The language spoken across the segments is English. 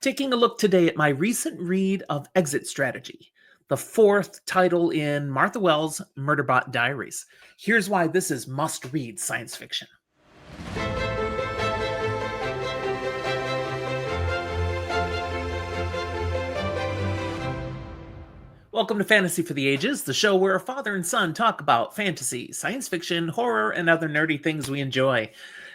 Taking a look today at my recent read of Exit Strategy, the fourth title in Martha Wells' Murderbot Diaries. Here's why this is must-read science fiction. Welcome to Fantasy for the Ages, the show where a father and son talk about fantasy, science fiction, horror, and other nerdy things we enjoy.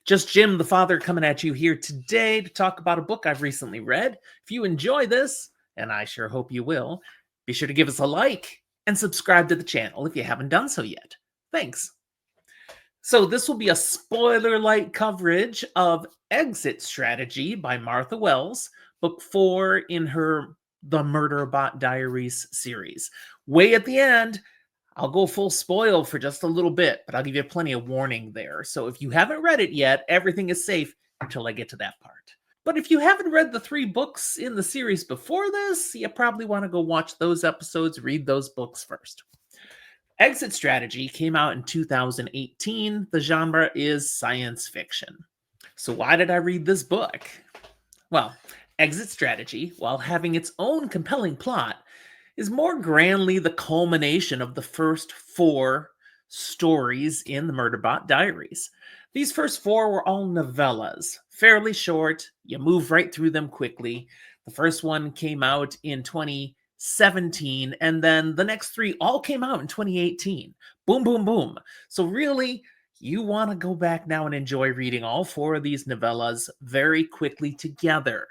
Just Jim, the father, coming at you here today to talk about a book I've recently read. If you enjoy this, and I sure hope you will, be sure to give us a like and subscribe to the channel if you haven't done so yet. Thanks. So this will be a spoiler-light coverage of Exit Strategy by Martha Wells, book 4 in her The Murderbot Diaries series. Way at the end, I'll go full spoil for just a little bit, but I'll give you plenty of warning there. So if you haven't read it yet, everything is safe until I get to that part. But if you haven't read the 3 books in the series before this, you probably want to go watch those episodes, read those books first. Exit Strategy came out in 2018. The genre is science fiction. So why did I read this book? Well, Exit Strategy, while having its own compelling plot, is more grandly the culmination of the first 4 stories in the Murderbot Diaries. These first 4 were all novellas, fairly short, you move right through them quickly. The first one came out in 2017, and then the next 3 all came out in 2018. Boom, boom, boom. So really, you want to go back now and enjoy reading all 4 of these novellas very quickly together.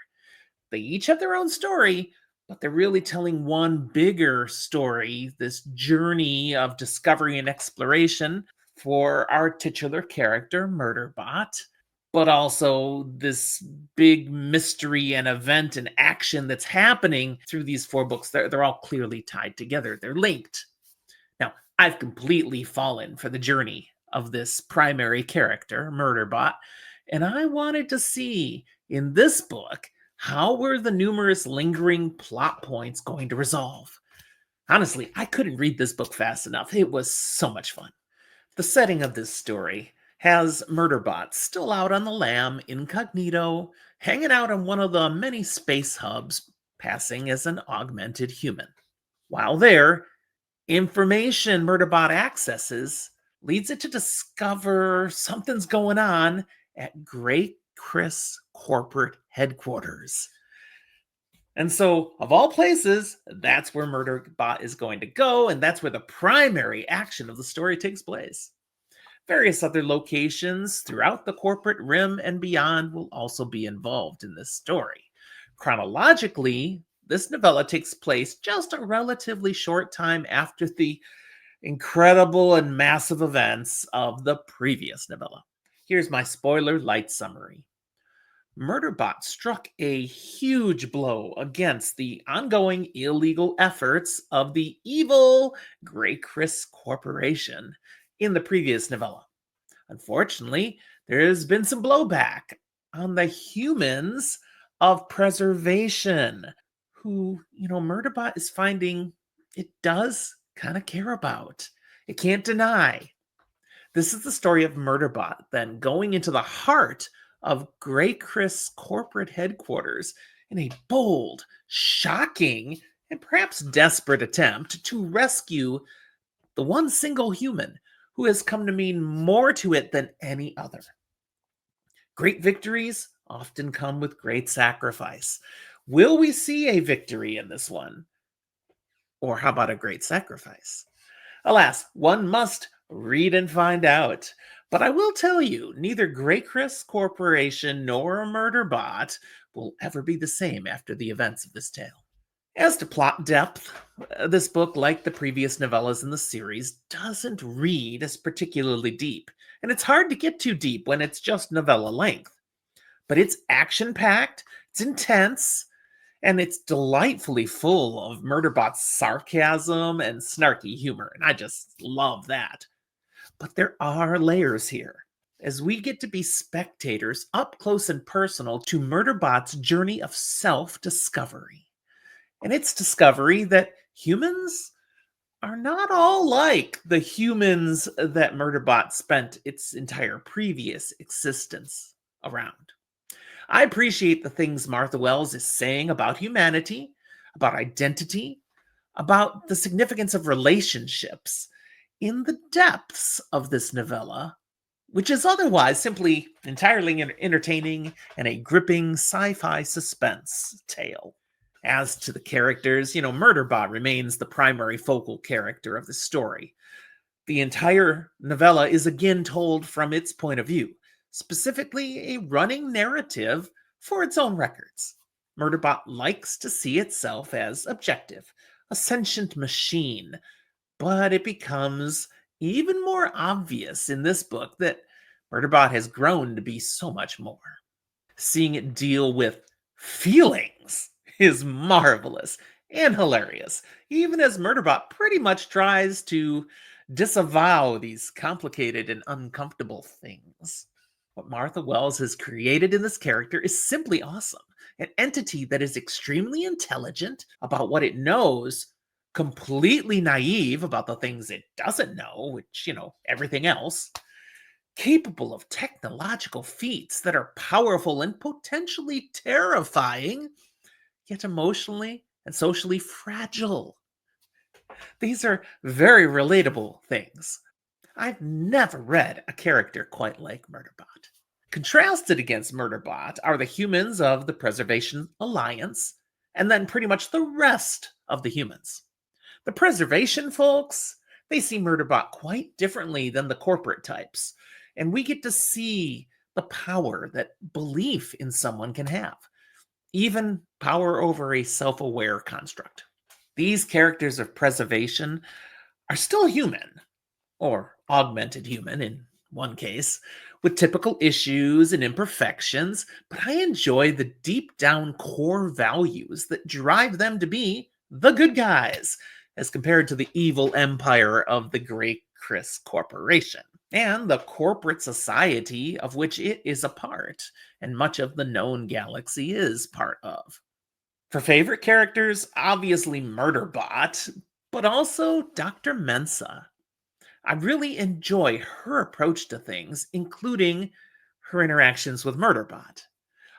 They each have their own story, but they're really telling one bigger story, this journey of discovery and exploration for our titular character, Murderbot, but also this big mystery and event and action that's happening through these 4 books. They're all clearly tied together. They're linked. Now, I've completely fallen for the journey of this primary character, Murderbot, and I wanted to see in this book, how were the numerous lingering plot points going to resolve? Honestly, I couldn't read this book fast enough. It was so much fun. The setting of this story has Murderbot still out on the lam, incognito, hanging out on one of the many space hubs, passing as an augmented human. While there, information Murderbot accesses leads it to discover something's going on at Great Chris corporate headquarters. And so, of all places, that's where Murderbot is going to go, and that's where the primary action of the story takes place. Various other locations throughout the corporate rim and beyond will also be involved in this story. Chronologically, this novella takes place just a relatively short time after the incredible and massive events of the previous novella. Here's my spoiler-light summary. Murderbot struck a huge blow against the ongoing illegal efforts of the evil Grey Chris Corporation in the previous novella. Unfortunately, there has been some blowback on the humans of preservation, who, Murderbot is finding it does kind of care about. It can't deny. This is the story of Murderbot then going into the heart of Grey Chris corporate headquarters in a bold, shocking, and perhaps desperate attempt to rescue the one single human who has come to mean more to it than any other. Great victories often come with great sacrifice. Will we see a victory in this one? Or how about a great sacrifice? Alas, one must read and find out. But I will tell you, neither Grey Chris Corporation nor Murderbot will ever be the same after the events of this tale. As to plot depth, this book, like the previous novellas in the series, doesn't read as particularly deep, and it's hard to get too deep when it's just novella length. But it's action-packed, it's intense, and it's delightfully full of Murderbot's sarcasm and snarky humor, and I just love that. But there are layers here, as we get to be spectators up close and personal to Murderbot's journey of self-discovery. And it's discovery that humans are not all like the humans that Murderbot spent its entire previous existence around. I appreciate the things Martha Wells is saying about humanity, about identity, about the significance of relationships in the depths of this novella, which is otherwise simply entirely entertaining and a gripping sci-fi suspense tale. As to the characters, Murderbot remains the primary focal character of the story. The entire novella is again told from its point of view, specifically a running narrative for its own records. Murderbot likes to see itself as objective, a sentient machine, but it becomes even more obvious in this book that Murderbot has grown to be so much more. Seeing it deal with feelings is marvelous and hilarious, even as Murderbot pretty much tries to disavow these complicated and uncomfortable things. What Martha Wells has created in this character is simply awesome. An entity that is extremely intelligent about what it knows, completely naive about the things it doesn't know, which, everything else, capable of technological feats that are powerful and potentially terrifying, yet emotionally and socially fragile. These are very relatable things. I've never read a character quite like Murderbot. Contrasted against Murderbot are the humans of the Preservation Alliance, and then pretty much the rest of the humans. The Preservation folks, they see Murderbot quite differently than the corporate types, and we get to see the power that belief in someone can have, even power over a self-aware construct. These characters of preservation are still human, or augmented human in one case, with typical issues and imperfections, but I enjoy the deep down core values that drive them to be the good guys, as compared to the evil empire of the Grey Chris Corporation, and the corporate society of which it is a part, and much of the known galaxy is part of. For favorite characters, obviously Murderbot, but also Dr. Mensa. I really enjoy her approach to things, including her interactions with Murderbot.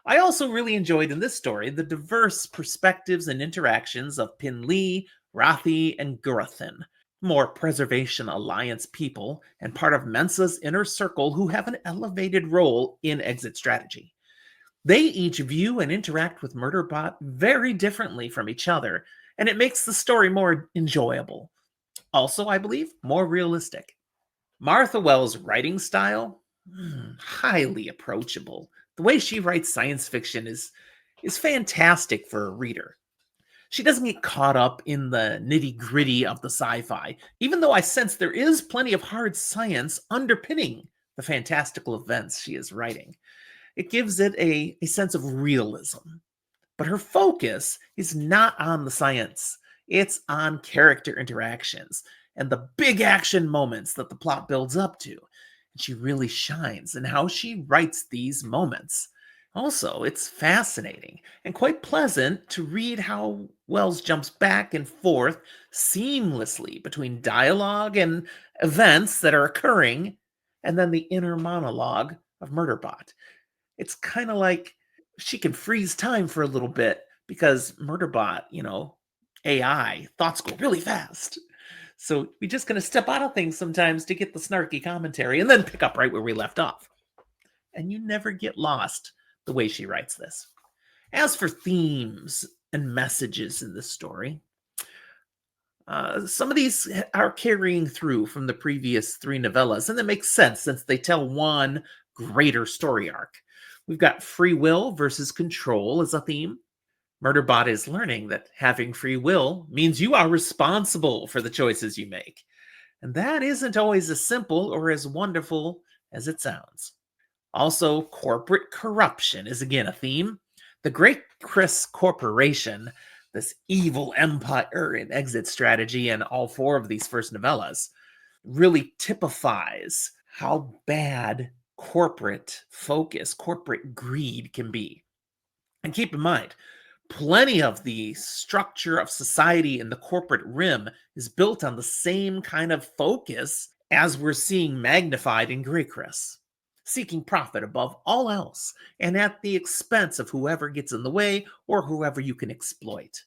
I also really enjoyed in this story the diverse perspectives and interactions of Pinlee, Rathi, and Gurathan, more Preservation Alliance people and part of Mensa's inner circle who have an elevated role in exit strategy. They each view and interact with Murderbot very differently from each other, and it makes the story more enjoyable. Also, I believe, more realistic. Martha Wells' writing style, highly approachable. The way she writes science fiction is fantastic for a reader. She doesn't get caught up in the nitty-gritty of the sci-fi, even though I sense there is plenty of hard science underpinning the fantastical events she is writing. It gives it a sense of realism. But her focus is not on the science. It's on character interactions and the big action moments that the plot builds up to. And she really shines in how she writes these moments. Also, it's fascinating and quite pleasant to read how Wells jumps back and forth seamlessly between dialogue and events that are occurring, and then the inner monologue of Murderbot. It's kind of like she can freeze time for a little bit because Murderbot, AI, thoughts go really fast. So we're just going to step out of things sometimes to get the snarky commentary and then pick up right where we left off. And you never get lost the way she writes this. As for themes and messages in this story, some of these are carrying through from the previous three novellas, and that makes sense since they tell one greater story arc. We've got free will versus control as a theme. Murderbot is learning that having free will means you are responsible for the choices you make. And that isn't always as simple or as wonderful as it sounds. Also, corporate corruption is again a theme. The Great Chris Corporation, this evil empire in exit strategy in all four of these first novellas, really typifies how bad corporate focus, corporate greed can be. And keep in mind, plenty of the structure of society in the corporate rim is built on the same kind of focus as we're seeing magnified in Grey Chris. seeking profit above all else, and at the expense of whoever gets in the way or whoever you can exploit.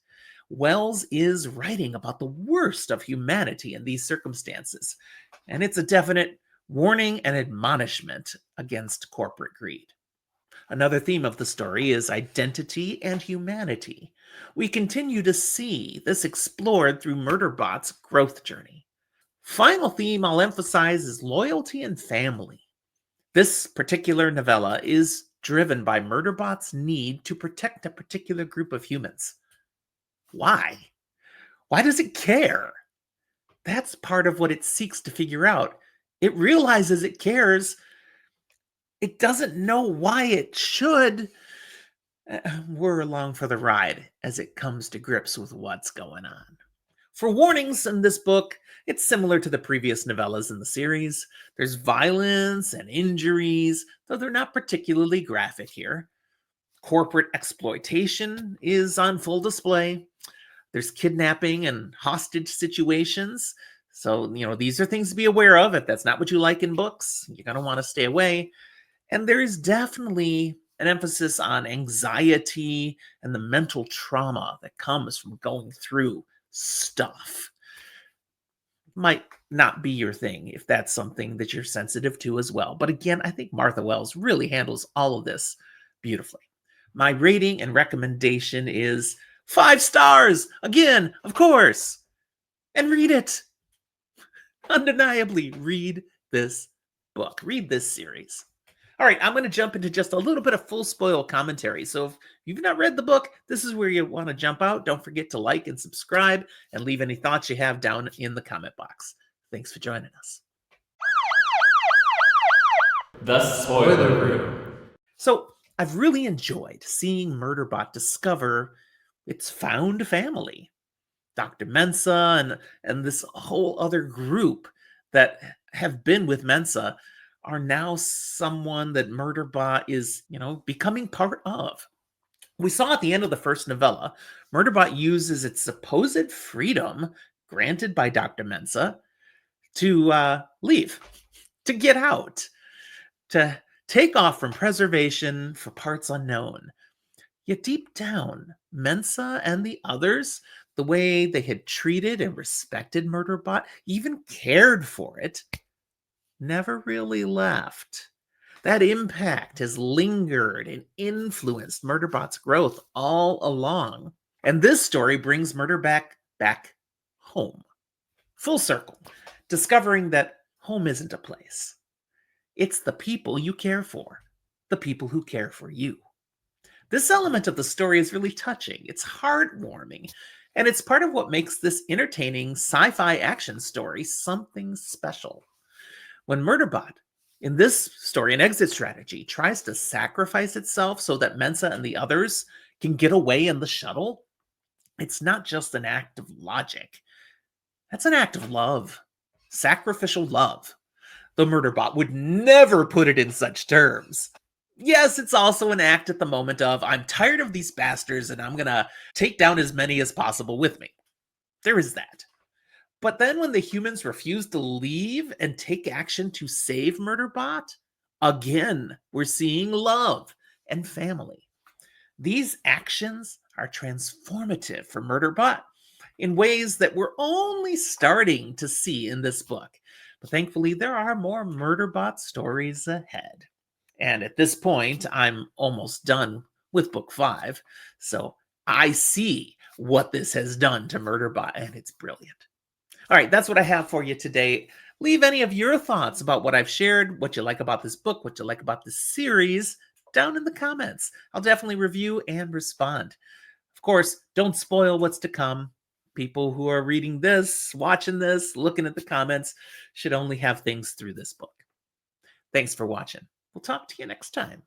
Wells is writing about the worst of humanity in these circumstances, and it's a definite warning and admonishment against corporate greed. Another theme of the story is identity and humanity. We continue to see this explored through Murderbot's growth journey. Final theme I'll emphasize is loyalty and family. This particular novella is driven by Murderbot's need to protect a particular group of humans. Why? Why does it care? That's part of what it seeks to figure out. It realizes it cares. It doesn't know why it should. We're along for the ride as it comes to grips with what's going on. For warnings in this book, it's similar to the previous novellas in the series. There's violence and injuries, though they're not particularly graphic here. Corporate exploitation is on full display. There's kidnapping and hostage situations. So, these are things to be aware of. If that's not what you like in books, you're going to want to stay away. And there is definitely an emphasis on anxiety and the mental trauma that comes from going through stuff. Might not be your thing if that's something that you're sensitive to as well. But again, I think Martha Wells really handles all of this beautifully. My rating and recommendation is 5 stars. Again, of course. And read it. Undeniably read this book. Read this series. All right, I'm going to jump into just a little bit of full spoil commentary. So if you've not read the book, this is where you want to jump out. Don't forget to like and subscribe and leave any thoughts you have down in the comment box. Thanks for joining us. The Spoiler Room. So I've really enjoyed seeing Murderbot discover its found family. Dr. Mensa and this whole other group that have been with Mensa are now someone that Murderbot is, becoming part of. We saw at the end of the first novella, Murderbot uses its supposed freedom granted by Dr. Mensa to leave, to get out, to take off from preservation for parts unknown. Yet deep down, Mensa and the others, the way they had treated and respected Murderbot, even cared for it, never really left. That impact has lingered and influenced Murderbot's growth all along. And this story brings Murderbot back home. Full circle, discovering that home isn't a place. It's the people you care for, the people who care for you. This element of the story is really touching. It's heartwarming, and it's part of what makes this entertaining sci-fi action story something special. When Murderbot, in this story, an exit strategy, tries to sacrifice itself so that Mensa and the others can get away in the shuttle, it's not just an act of logic. That's an act of love. Sacrificial love. The Murderbot would never put it in such terms. Yes, it's also an act at the moment of, I'm tired of these bastards and I'm going to take down as many as possible with me. There is that. But then when the humans refuse to leave and take action to save Murderbot, again, we're seeing love and family. These actions are transformative for Murderbot in ways that we're only starting to see in this book. But thankfully, there are more Murderbot stories ahead. And at this point, I'm almost done with book 5. So I see what this has done to Murderbot, and it's brilliant. All right, that's what I have for you today. Leave any of your thoughts about what I've shared, what you like about this book, what you like about this series, down in the comments. I'll definitely review and respond. Of course, don't spoil what's to come. People who are reading this, watching this, looking at the comments should only have things through this book. Thanks for watching. We'll talk to you next time.